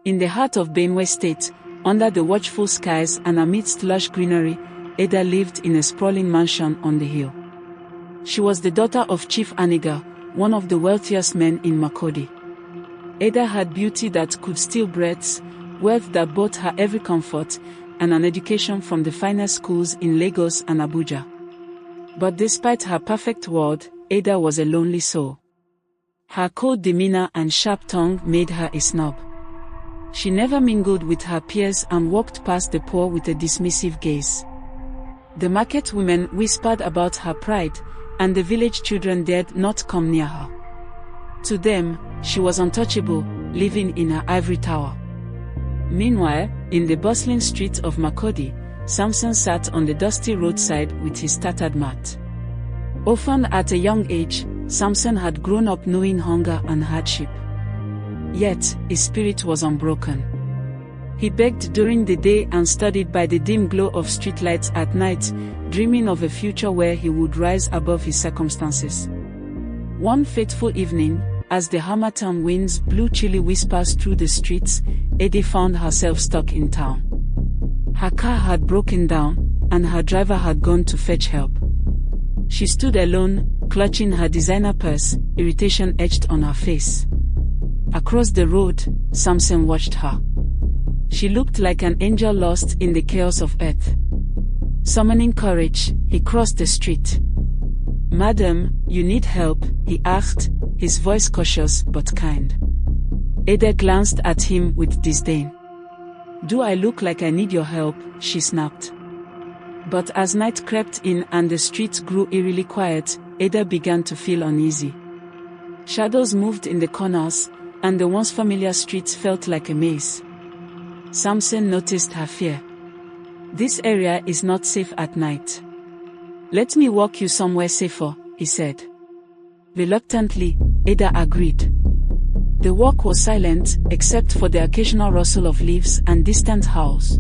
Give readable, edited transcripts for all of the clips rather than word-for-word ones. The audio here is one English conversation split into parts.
In the heart of Benue State, under the watchful skies and amidst lush greenery, Ada lived in a sprawling mansion on the hill. She was the daughter of Chief Aniga, one of the wealthiest men in Makurdi. Ada had beauty that could steal breaths, wealth that bought her every comfort, and an education from the finest schools in Lagos and Abuja. But despite her perfect world, Ada was a lonely soul. Her cold demeanor and sharp tongue made her a snob. She never mingled with her peers and walked past the poor with a dismissive gaze. The market women whispered about her pride, and the village children dared not come near her. To them, she was untouchable, living in her ivory tower. Meanwhile, in the bustling streets of Makurdi, Samson sat on the dusty roadside with his tattered mat. Often at a young age, Samson had grown up knowing hunger and hardship. Yet, his spirit was unbroken. He begged during the day and studied by the dim glow of streetlights at night, dreaming of a future where he would rise above his circumstances. One fateful evening, as the Harmattan winds blew chilly whispers through the streets, Ada found herself stuck in town. Her car had broken down, and her driver had gone to fetch help. She stood alone, clutching her designer purse, irritation etched on her face. Across the road, Samson watched her. She looked like an angel lost in the chaos of earth. Summoning courage, he crossed the street. "Madam, you need help?" he asked, his voice cautious but kind. Ada glanced at him with disdain. "Do I look like I need your help?" she snapped. But as night crept in and the streets grew eerily quiet, Ada began to feel uneasy. Shadows moved in the corners, and the once familiar streets felt like a maze. Samson noticed her fear. "This area is not safe at night. Let me walk you somewhere safer," he said. Reluctantly, Ada agreed. The walk was silent, except for the occasional rustle of leaves and distant howls.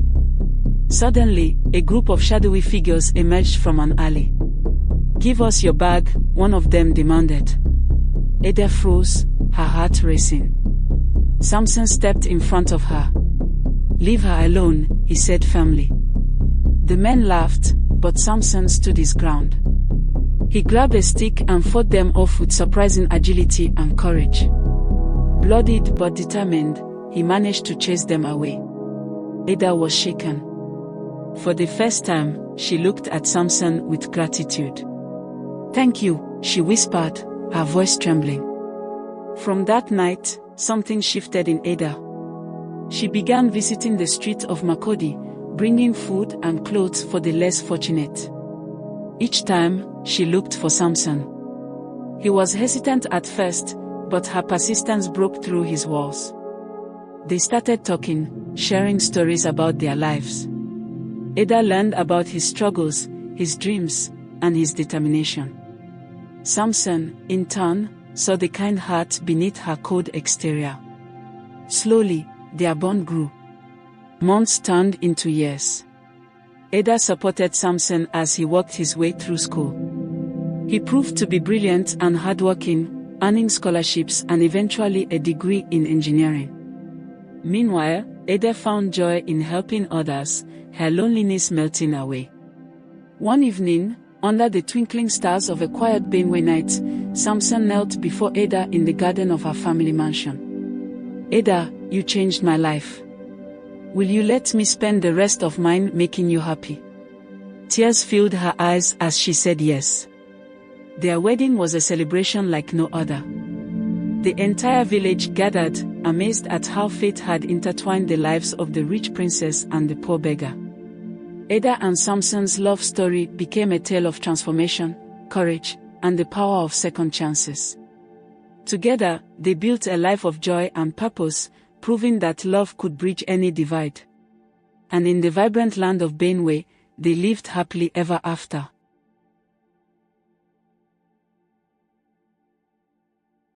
Suddenly, a group of shadowy figures emerged from an alley. "Give us your bag," one of them demanded. Ada froze, her heart racing. Samson stepped in front of her. "Leave her alone," he said firmly. The men laughed, but Samson stood his ground. He grabbed a stick and fought them off with surprising agility and courage. Bloodied but determined, he managed to chase them away. Ada was shaken. For the first time, she looked at Samson with gratitude. "Thank you," she whispered, her voice trembling. From that night, something shifted in Ada. She began visiting the streets of Makurdi, bringing food and clothes for the less fortunate. Each time, she looked for Samson. He was hesitant at first, but her persistence broke through his walls. They started talking, sharing stories about their lives. Ada learned about his struggles, his dreams, and his determination. Samson, in turn, saw the kind heart beneath her cold exterior. Slowly, their bond grew. Months turned into years. Ada supported Samson as he worked his way through school. He proved to be brilliant and hardworking, earning scholarships and eventually a degree in engineering. Meanwhile, Ada found joy in helping others, her loneliness melting away. One evening, under the twinkling stars of a quiet Benue night, Samson knelt before Ada in the garden of her family mansion. "Ada, you changed my life. Will you let me spend the rest of mine making you happy?" Tears filled her eyes as she said yes. Their wedding was a celebration like no other. The entire village gathered, amazed at how fate had intertwined the lives of the rich princess and the poor beggar. Ada and Samson's love story became a tale of transformation, courage, and the power of second chances. Together, they built a life of joy and purpose, proving that love could bridge any divide. And in the vibrant land of Benue, they lived happily ever after.